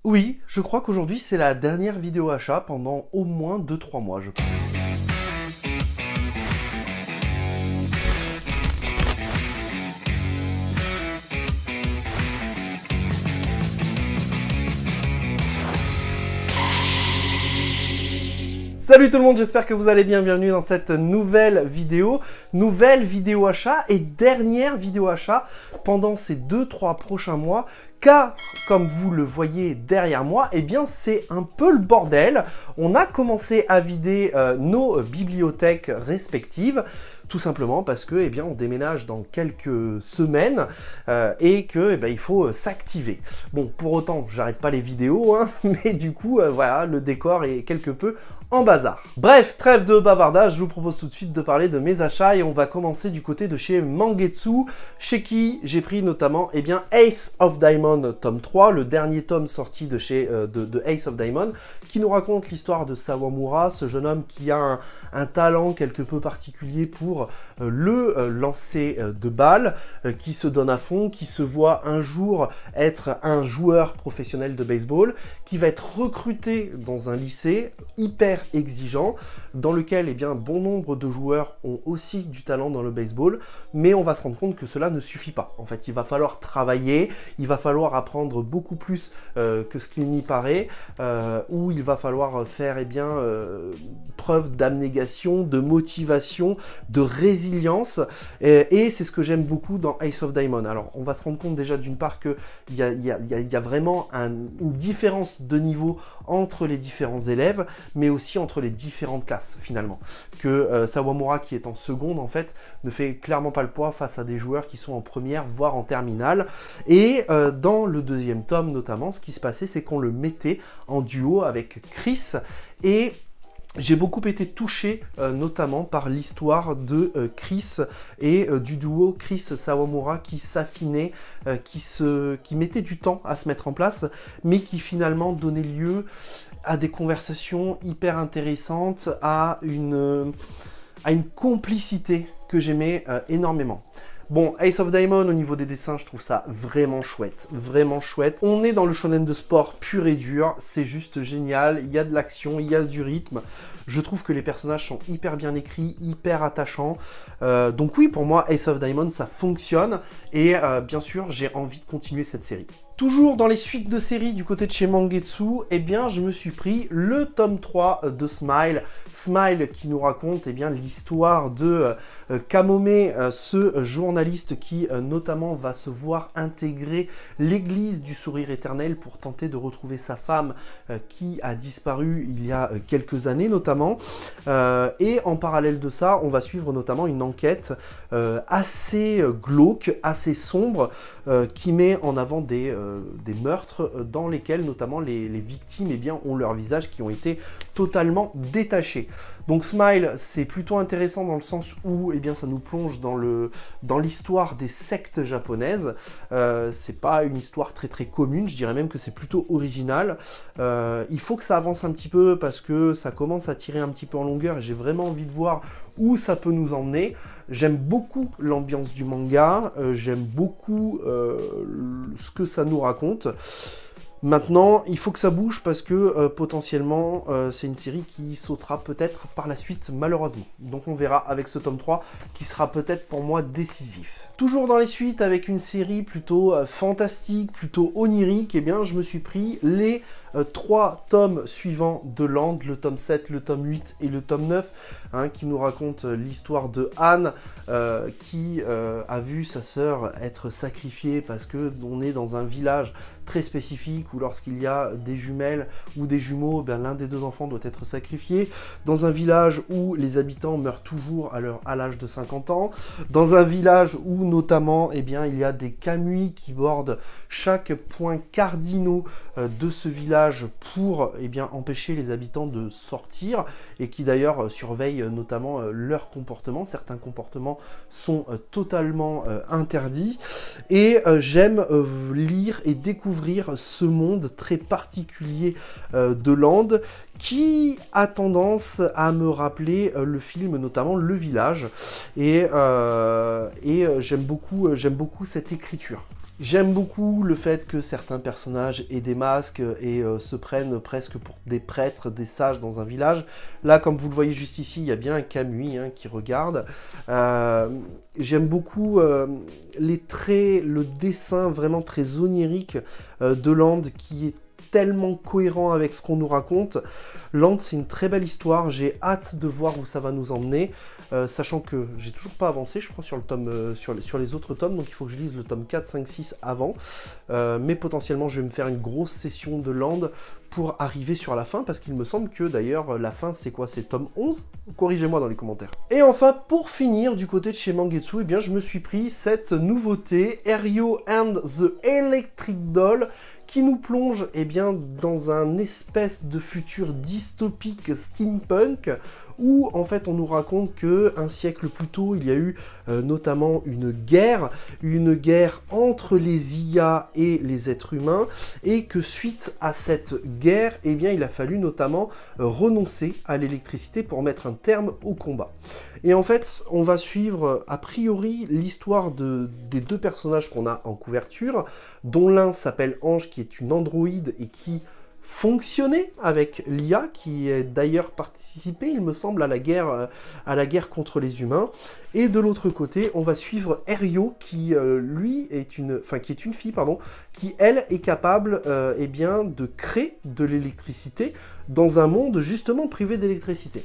Oui, je crois qu'aujourd'hui c'est la dernière vidéo achat pendant au moins 2-3 mois, je pense. Salut tout le monde, j'espère que vous allez bien, bienvenue dans cette nouvelle vidéo achat et dernière vidéo achat pendant ces 2-3 prochains mois, car comme vous le voyez derrière moi, eh bien c'est un peu le bordel. On a commencé à vider nos bibliothèques respectives, tout simplement parce que, eh bien, on déménage dans quelques semaines et que, eh bien, il faut s'activer. Bon, pour autant, j'arrête pas les vidéos, hein, mais du coup, voilà, le décor est quelque peu en bazar. Bref, trêve de bavardage, je vous propose tout de suite de parler de mes achats et on va commencer du côté de chez Mangetsu, chez qui j'ai pris notamment, eh bien, Ace of Diamond tome 3, le dernier tome sorti de chez de Ace of Diamond, qui nous raconte l'histoire de Sawamura, ce jeune homme qui a un talent quelque peu particulier pour le lancer de balles, qui se donne à fond, qui se voit un jour être un joueur professionnel de baseball, qui va être recruté dans un lycée hyper exigeant, dans lequel, eh bien, bon nombre de joueurs ont aussi du talent dans le baseball, mais on va se rendre compte que cela ne suffit pas. En fait, il va falloir travailler, il va falloir apprendre beaucoup plus que ce qu'il n'y paraît, où il va falloir faire, eh bien, preuve d'abnégation, de motivation, de résilience, et c'est ce que j'aime beaucoup dans Ace of Diamond. Alors, on va se rendre compte déjà d'une part qu'il y a vraiment une différence de niveau entre les différents élèves, mais aussi entre les différentes classes, finalement. Que Sawamura, qui est en seconde, en fait, ne fait clairement pas le poids face à des joueurs qui sont en première, voire en terminale. Et dans le deuxième tome, notamment, ce qui se passait, c'est qu'on le mettait en duo avec Chris, et j'ai beaucoup été touché, notamment par l'histoire de Chris et du duo Chris-Sawamura qui s'affinait, qui mettait du temps à se mettre en place, mais qui finalement donnait lieu à des conversations hyper intéressantes, à une complicité que j'aimais énormément. Bon, Ace of Diamond, au niveau des dessins, je trouve ça vraiment chouette, vraiment chouette. On est dans le shonen de sport pur et dur, c'est juste génial, il y a de l'action, il y a du rythme. Je trouve que les personnages sont hyper bien écrits, hyper attachants. Donc oui, pour moi, Ace of Diamond, ça fonctionne. Et bien sûr, j'ai envie de continuer cette série. Toujours dans les suites de séries du côté de chez Mangetsu, eh bien, je me suis pris le tome 3 de Smile. Smile qui nous raconte, eh bien, l'histoire de Kamome, ce journaliste qui notamment va se voir intégrer l'église du sourire éternel pour tenter de retrouver sa femme qui a disparu il y a quelques années notamment. Et en parallèle de ça, on va suivre notamment une enquête assez glauque, assez sombre, qui met en avant des meurtres dans lesquels notamment les victimes, eh bien, ont leur visage qui ont été totalement détachés. Donc Smile, c'est plutôt intéressant dans le sens où, eh bien, ça nous plonge dans l'histoire des sectes japonaises. C'est pas une histoire très commune, je dirais même que c'est plutôt original. Il faut que ça avance un petit peu parce que ça commence à tirer un petit peu en longueur et j'ai vraiment envie de voir où ça peut nous emmener. J'aime beaucoup l'ambiance du manga, j'aime beaucoup ce que ça nous raconte. Maintenant, il faut que ça bouge parce que potentiellement, c'est une série qui sautera peut-être par la suite, malheureusement. Donc on verra avec ce tome 3 qui sera peut-être pour moi décisif. Toujours dans les suites, avec une série plutôt fantastique, plutôt onirique, eh bien, je me suis pris les 3 tomes suivants de Land, le tome 7, le tome 8 et le tome 9, hein, qui nous raconte l'histoire de Anne, qui a vu sa sœur être sacrifiée parce que on est dans un village très spécifique où lorsqu'il y a des jumelles ou des jumeaux, ben, l'un des deux enfants doit être sacrifié, dans un village où les habitants meurent toujours à l'âge de 50 ans, dans un village où notamment, eh bien, il y a des kamui qui bordent chaque point cardinaux de ce village pour, eh bien, empêcher les habitants de sortir et qui d'ailleurs surveillent notamment leur comportement. Certains comportements sont totalement interdits et j'aime lire et découvrir ce monde très particulier de Land qui a tendance à me rappeler le film, notamment Le Village, et j'aime beaucoup cette écriture. J'aime beaucoup le fait que certains personnages aient des masques et se prennent presque pour des prêtres, des sages dans un village. Là, comme vous le voyez juste ici, il y a bien un Kamui hein, qui regarde. J'aime beaucoup les traits, le dessin vraiment très onirique de Land qui est tellement cohérent avec ce qu'on nous raconte. Land, c'est une très belle histoire, j'ai hâte de voir où ça va nous emmener, sachant que j'ai toujours pas avancé, je crois, sur le tome, sur les autres tomes, donc il faut que je lise le tome 4, 5, 6 avant, mais potentiellement je vais me faire une grosse session de Land pour arriver sur la fin, parce qu'il me semble que d'ailleurs la fin c'est quoi? C'est tome 11? Corrigez-moi dans les commentaires. Et enfin, pour finir, du côté de chez Mangetsu, eh bien je me suis pris cette nouveauté, Airyo and the Electric Doll, qui nous plonge eh bien, dans un espèce de futur dystopique steampunk, où en fait on nous raconte que un siècle plus tôt, il y a eu notamment une guerre entre les IA et les êtres humains, et que suite à cette guerre, eh bien, il a fallu notamment renoncer à l'électricité pour mettre un terme au combat. Et en fait, on va suivre a priori l'histoire des deux personnages qu'on a en couverture, dont l'un s'appelle Ange, qui est une androïde et qui fonctionner avec l'IA, qui est d'ailleurs participé, il me semble, à la guerre contre les humains. Et de l'autre côté, on va suivre Airyo, qui lui est une fille, pardon, qui elle est capable, eh bien, de créer de l'électricité dans un monde justement privé d'électricité.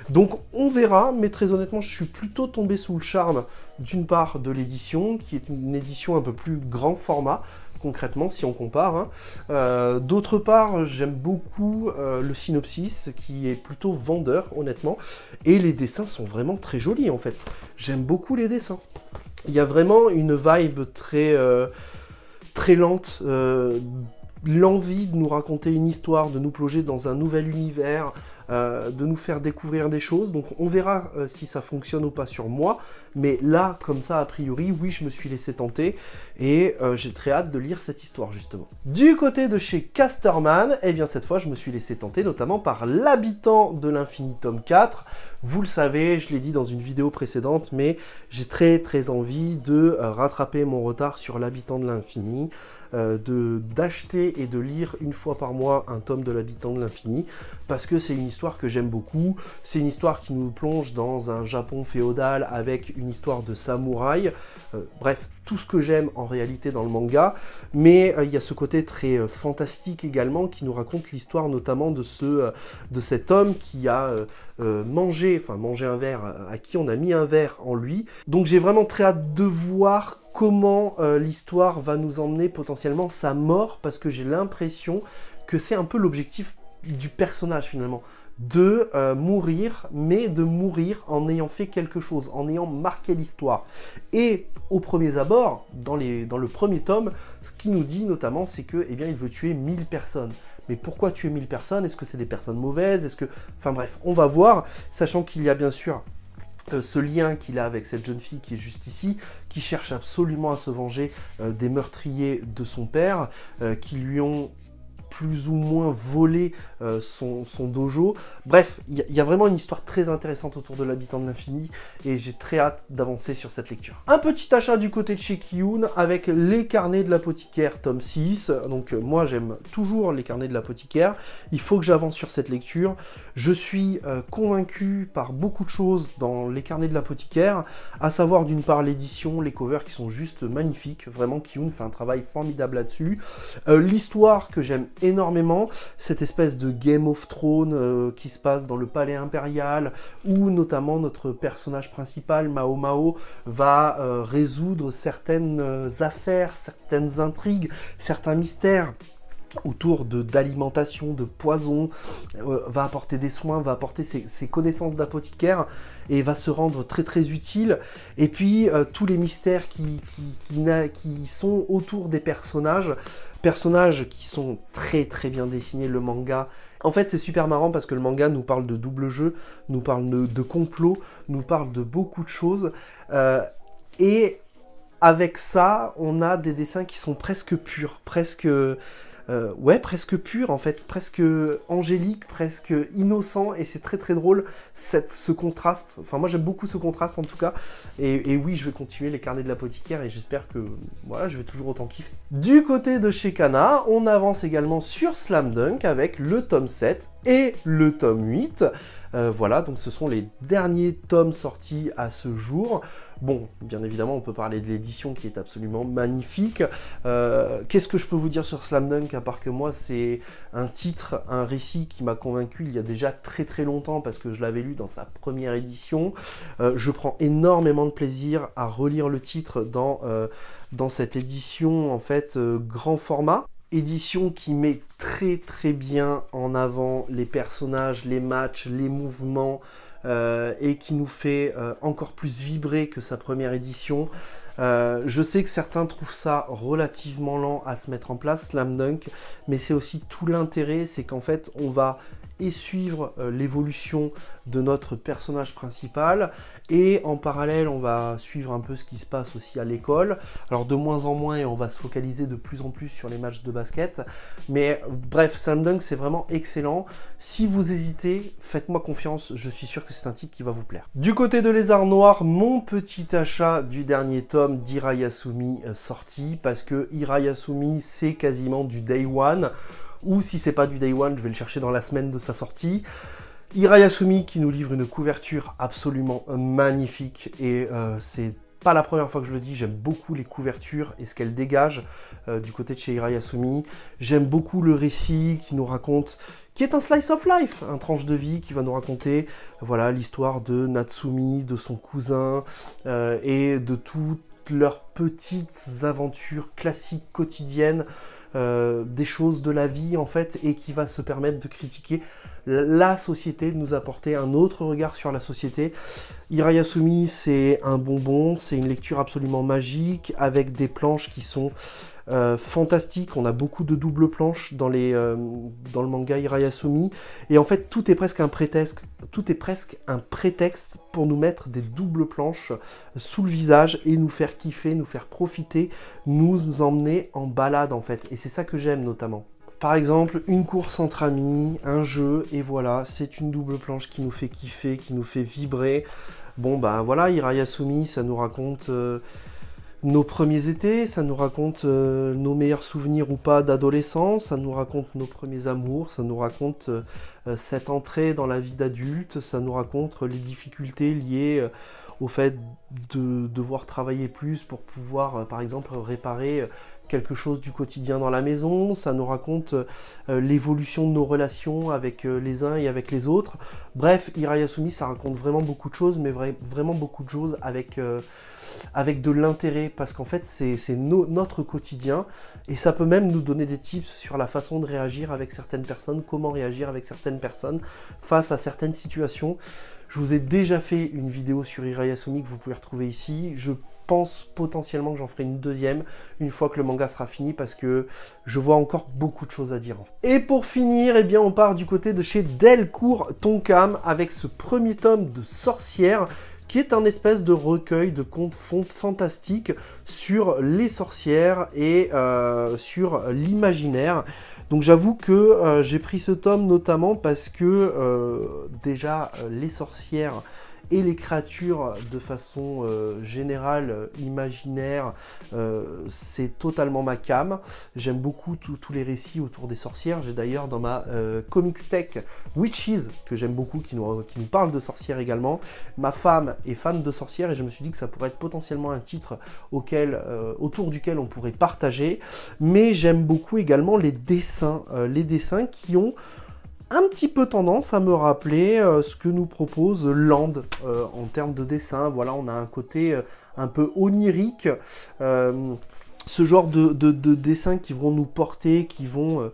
Donc on verra, mais très honnêtement, je suis plutôt tombé sous le charme d'une part de l'édition, qui est une édition un peu plus grand format, concrètement, si on compare. Hein. D'autre part, j'aime beaucoup le synopsis, qui est plutôt vendeur, honnêtement, et les dessins sont vraiment très jolis, en fait. J'aime beaucoup les dessins. Il y a vraiment une vibe très, très lente, l'envie de nous raconter une histoire, de nous plonger dans un nouvel univers, de nous faire découvrir des choses. Donc on verra si ça fonctionne ou pas sur moi, mais là, comme ça, a priori, oui, je me suis laissé tenter, et j'ai très hâte de lire cette histoire, justement. Du côté de chez Casterman, eh bien cette fois, je me suis laissé tenter, notamment par l'Habitant de l'Infini, tome 4. Vous le savez, je l'ai dit dans une vidéo précédente, mais j'ai très envie de rattraper mon retard sur l'Habitant de l'Infini, d'acheter et de lire une fois par mois un tome de l'Habitant de l'Infini, parce que c'est une histoire que j'aime beaucoup. C'est une histoire qui nous plonge dans un Japon féodal avec une histoire de samouraï. Bref, tout ce que j'aime en réalité dans le manga, mais il y a ce côté très fantastique également qui nous raconte l'histoire notamment de cet homme qui a mangé un verre, à qui on a mis un verre en lui. Donc j'ai vraiment très hâte de voir comment l'histoire va nous emmener potentiellement sa mort, parce que j'ai l'impression que c'est un peu l'objectif du personnage finalement, de mourir, mais de mourir en ayant fait quelque chose, en ayant marqué l'histoire. Et au premier abord, dans le premier tome, ce qu'il nous dit notamment, c'est que, eh bien, il veut tuer 1000 personnes. Mais pourquoi tuer 1000 personnes? Est-ce que c'est des personnes mauvaises? Est-ce que... Enfin bref, on va voir, sachant qu'il y a bien sûr ce lien qu'il a avec cette jeune fille qui est juste ici, qui cherche absolument à se venger des meurtriers de son père, qui lui ont plus ou moins volé son dojo. Bref, il y a vraiment une histoire très intéressante autour de l'Habitant de l'Infini, et j'ai très hâte d'avancer sur cette lecture. Un petit achat du côté de chez Kiyun avec les carnets de l'apothicaire tome 6. Donc moi j'aime toujours les carnets de l'apothicaire, il faut que j'avance sur cette lecture. Je suis convaincu par beaucoup de choses dans les carnets de l'apothicaire, à savoir d'une part l'édition, les covers qui sont juste magnifiques, vraiment Kiyun fait un travail formidable là-dessus. L'histoire que j'aime énormément, cette espèce de Game of Thrones qui se passe dans le palais impérial, où notamment notre personnage principal, Mao Mao, va résoudre certaines affaires, certaines intrigues, certains mystères autour d'alimentation, de poison, va apporter des soins, va apporter ses connaissances d'apothicaire, et va se rendre très utile. Et puis tous les mystères qui sont autour des personnages qui sont très bien dessinés, le manga. En fait, c'est super marrant parce que le manga nous parle de double jeu, nous parle de complot, nous parle de beaucoup de choses, et avec ça, on a des dessins qui sont presque purs, presque ouais, presque pur en fait, presque angélique, presque innocent, et c'est très très drôle ce contraste. Enfin, moi j'aime beaucoup ce contraste en tout cas, et oui, je vais continuer les carnets de l'apothicaire, et j'espère que voilà, je vais toujours autant kiffer. Du côté de chez Kana, on avance également sur Slam Dunk avec le tome 7 et le tome 8. Voilà, donc ce sont les derniers tomes sortis à ce jour. Bon, bien évidemment, on peut parler de l'édition qui est absolument magnifique. Qu'est-ce que je peux vous dire sur Slam Dunk, à part que moi, c'est un titre, un récit qui m'a convaincu il y a déjà très très longtemps, parce que je l'avais lu dans sa première édition. Je prends énormément de plaisir à relire le titre dans cette édition, en fait, grand format. Édition qui met très très bien en avant les personnages, les matchs, les mouvements, et qui nous fait encore plus vibrer que sa première édition. Je sais que certains trouvent ça relativement lent à se mettre en place, Slam Dunk, mais c'est aussi tout l'intérêt, c'est qu'en fait on va suivre l'évolution de notre personnage principal, et en parallèle on va suivre un peu ce qui se passe aussi à l'école, alors de moins en moins, et on va se focaliser de plus en plus sur les matchs de basket, mais bref, Slam Dunk c'est vraiment excellent. Si vous hésitez, faites-moi confiance, je suis sûr que c'est un titre qui va vous plaire. Du côté de Lézard Noir, mon petit achat du dernier tome d'Hirayasumi sorti, parce que Hirayasumi c'est quasiment du day one, ou si c'est pas du day one, je vais le chercher dans la semaine de sa sortie. Hirayasumi qui nous livre une couverture absolument magnifique, et c'est pas la première fois que je le dis, j'aime beaucoup les couvertures et ce qu'elles dégagent du côté de chez Hirayasumi. J'aime beaucoup le récit qui nous raconte, qui est un slice of life, un tranche de vie qui va nous raconter voilà, l'histoire de Natsumi, de son cousin, et de toutes leurs petites aventures classiques quotidiennes, des choses de la vie en fait, et qui va se permettre de critiquer la société, de nous apporter un autre regard sur la société. Hirayasumi, c'est un bonbon, c'est une lecture absolument magique, avec des planches qui sont fantastiques. On a beaucoup de doubles planches dans le manga Hirayasumi, et en fait tout est presque un prétexte pour nous mettre des doubles planches sous le visage et nous faire kiffer, nous faire profiter, nous emmener en balade en fait, et c'est ça que j'aime notamment. Par exemple, une course entre amis, un jeu, et voilà, c'est une double planche qui nous fait kiffer, qui nous fait vibrer. Bon ben voilà, Hirayasumi, ça nous raconte nos premiers étés, ça nous raconte nos meilleurs souvenirs ou pas d'adolescence, ça nous raconte nos premiers amours, ça nous raconte cette entrée dans la vie d'adulte, ça nous raconte les difficultés liées au fait de devoir travailler plus pour pouvoir, par exemple, réparer quelque chose du quotidien dans la maison. Ça nous raconte l'évolution de nos relations avec les uns et avec les autres. Bref, Hirayasumi, ça raconte vraiment beaucoup de choses, mais vraiment beaucoup de choses avec de l'intérêt, parce qu'en fait, c'est notre quotidien, et ça peut même nous donner des tips sur la façon de réagir avec certaines personnes, comment réagir avec certaines personnes face à certaines situations. Je vous ai déjà fait une vidéo sur Hirayasumi que vous pouvez retrouver ici. Je pense potentiellement que j'en ferai une deuxième une fois que le manga sera fini, parce que je vois encore beaucoup de choses à dire. Et pour finir, eh bien, on part du côté de chez Delcourt Tonkam avec ce premier tome de Sorcière, qui est un espèce de recueil de contes fantastiques sur les sorcières et sur l'imaginaire. Donc j'avoue que j'ai pris ce tome notamment parce que déjà les sorcières et les créatures de façon générale, imaginaire, c'est totalement ma came. J'aime beaucoup tous les récits autour des sorcières. J'ai d'ailleurs dans ma comics tech Witches, que j'aime beaucoup, qui nous parle de sorcières également. Ma femme est fan de sorcières, et je me suis dit que ça pourrait être potentiellement un titre autour duquel on pourrait partager. Mais j'aime beaucoup également les dessins qui ont un petit peu tendance à me rappeler ce que nous propose Land en termes de dessin. Voilà, on a un côté un peu onirique, ce genre de dessins qui vont nous porter, qui vont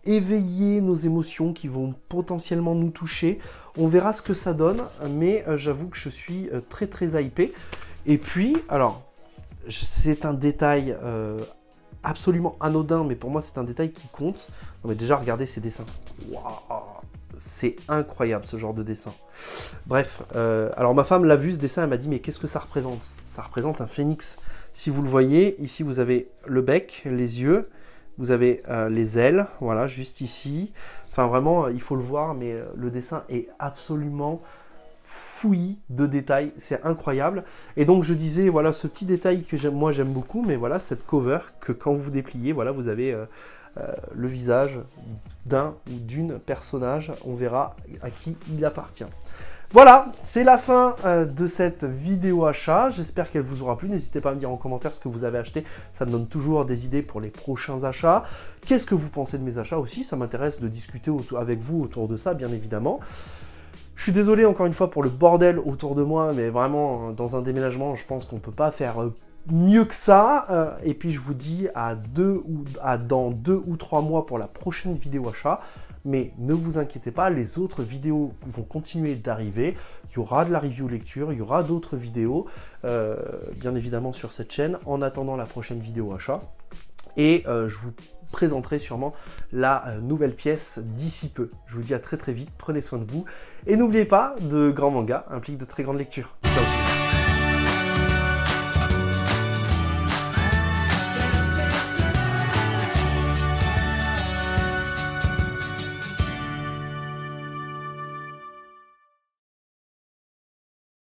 éveiller nos émotions, qui vont potentiellement nous toucher. On verra ce que ça donne, mais j'avoue que je suis très très hypé. Et puis, alors, c'est un détail absolument anodin, mais pour moi c'est un détail qui compte. Non mais déjà, regardez ces dessins. Waouh, c'est incroyable ce genre de dessin. Bref, alors ma femme l'a vu ce dessin, elle m'a dit mais qu'est-ce que ça représente? Ça représente un phénix. Si vous le voyez, ici vous avez le bec, les yeux, Vous avez les ailes, voilà, juste ici. Enfin, vraiment, il faut le voir, mais le dessin est absolument fouillis de détails, c'est incroyable. Et donc je disais, voilà, ce petit détail que moi j'aime beaucoup, mais voilà, cette cover que quand vous dépliez, voilà, vous avez le visage d'un ou d'une personnage, on verra à qui il appartient. Voilà, c'est la fin de cette vidéo achat, j'espère qu'elle vous aura plu, n'hésitez pas à me dire en commentaire ce que vous avez acheté, ça me donne toujours des idées pour les prochains achats. Qu'est-ce que vous pensez de mes achats aussi, ça m'intéresse de discuter avec vous autour de ça, bien évidemment. Je suis désolé encore une fois pour le bordel autour de moi, mais vraiment, dans un déménagement, je pense qu'on ne peut pas faire mieux que ça. Et puis je vous dis dans 2 ou 3 mois pour la prochaine vidéo achat. Mais ne vous inquiétez pas, les autres vidéos vont continuer d'arriver. Il y aura de la review lecture, il y aura d'autres vidéos, bien évidemment sur cette chaîne, en attendant la prochaine vidéo achat. Et je vous présenterai sûrement la nouvelle pièce d'ici peu. Je vous dis à très très vite, prenez soin de vous. Et n'oubliez pas, de grands mangas impliquent de très grandes lectures. Ciao.